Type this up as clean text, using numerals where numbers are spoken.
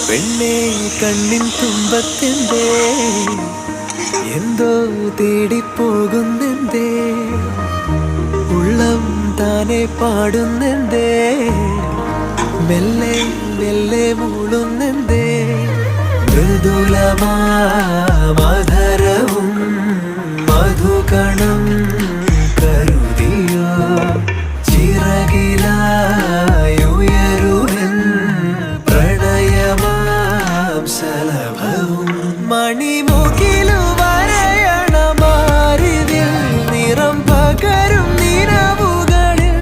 പെണ്ണേ കണ്ണിൻ തുമ്പത്തെന്തേ എന്തോ തേടിപ്പോകുന്നെന്തേ ഉള്ളം താനെ പാടുന്നെന്തേ മെല്ലെ മെല്ലെ മൂളുന്നെന്തേ മൃദുലമാ മധുരവും മധുകണം